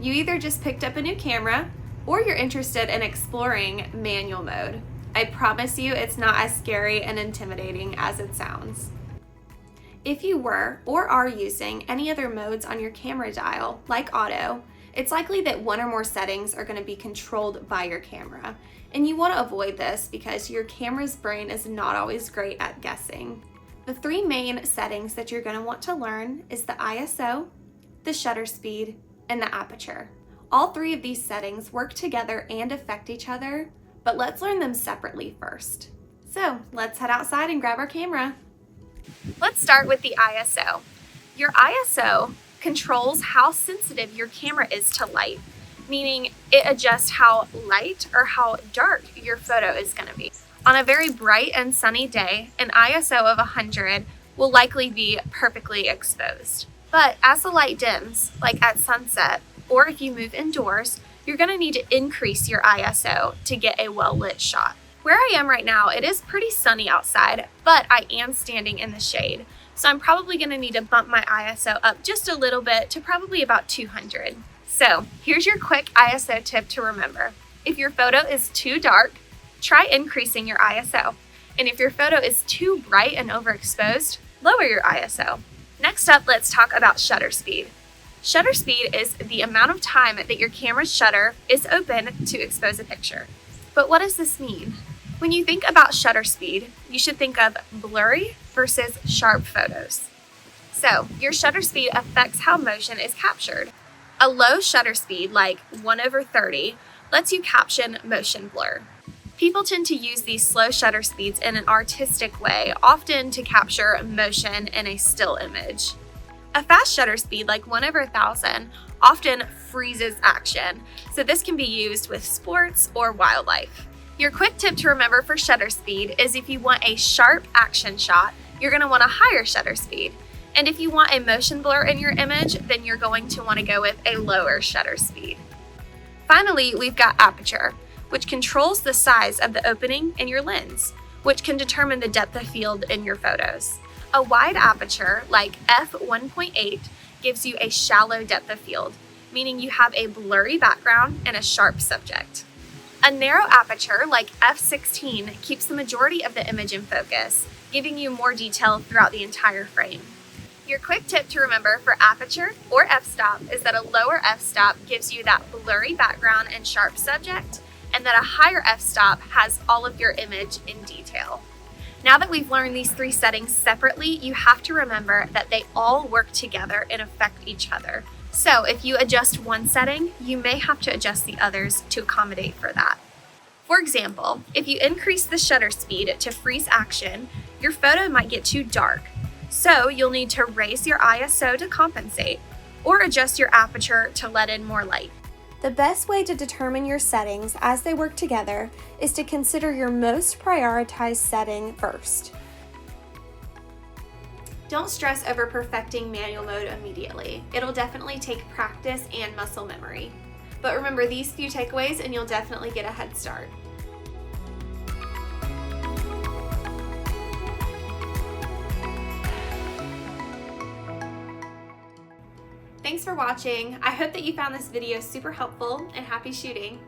you either just picked up a new camera or you're interested in exploring manual mode. I promise you it's not as scary and intimidating as it sounds. If you were or are using any other modes on your camera dial, like auto, it's likely that one or more settings are going to be controlled by your camera. And you want to avoid this because your camera's brain is not always great at guessing. The three main settings that you're going to want to learn is the ISO, the shutter speed, and the aperture. All three of these settings work together and affect each other, but let's learn them separately first. So let's head outside and grab our camera. Let's start with the ISO. Your ISO controls how sensitive your camera is to light, meaning it adjusts how light or how dark your photo is going to be. On a very bright and sunny day, an ISO of 100 will likely be perfectly exposed. But as the light dims, like at sunset, or if you move indoors, you're going to need to increase your ISO to get a well-lit shot. Where I am right now, it is pretty sunny outside, but I am standing in the shade. So I'm probably going to need to bump my ISO up just a little bit to probably about 200. So here's your quick ISO tip to remember. If your photo is too dark, try increasing your ISO. And if your photo is too bright and overexposed, lower your ISO. Next up, let's talk about shutter speed. Shutter speed is the amount of time that your camera's shutter is open to expose a picture. But what does this mean? When you think about shutter speed, you should think of blurry versus sharp photos. So your shutter speed affects how motion is captured. A low shutter speed, like 1/30, lets you caption motion blur. People tend to use these slow shutter speeds in an artistic way, often to capture motion in a still image. A fast shutter speed, like 1/1000, often freezes action, so this can be used with sports or wildlife. Your quick tip to remember for shutter speed is if you want a sharp action shot, you're going to want a higher shutter speed. And if you want a motion blur in your image, then you're going to want to go with a lower shutter speed. Finally, we've got aperture, which controls the size of the opening in your lens, which can determine the depth of field in your photos. A wide aperture, like f1.8, gives you a shallow depth of field, meaning you have a blurry background and a sharp subject. A narrow aperture, like f16, keeps the majority of the image in focus, giving you more detail throughout the entire frame. Your quick tip to remember for aperture or f-stop is that a lower f-stop gives you that blurry background and sharp subject, and that a higher f-stop has all of your image in detail. Now that we've learned these three settings separately, you have to remember that they all work together and affect each other. So if you adjust one setting, you may have to adjust the others to accommodate for that. For example, if you increase the shutter speed to freeze action, your photo might get too dark. So you'll need to raise your ISO to compensate, or adjust your aperture to let in more light. The best way to determine your settings as they work together is to consider your most prioritized setting first. Don't stress over perfecting manual mode immediately. It'll definitely take practice and muscle memory. But remember these few takeaways and you'll definitely get a head start. Thanks for watching. I hope that you found this video super helpful, and happy shooting.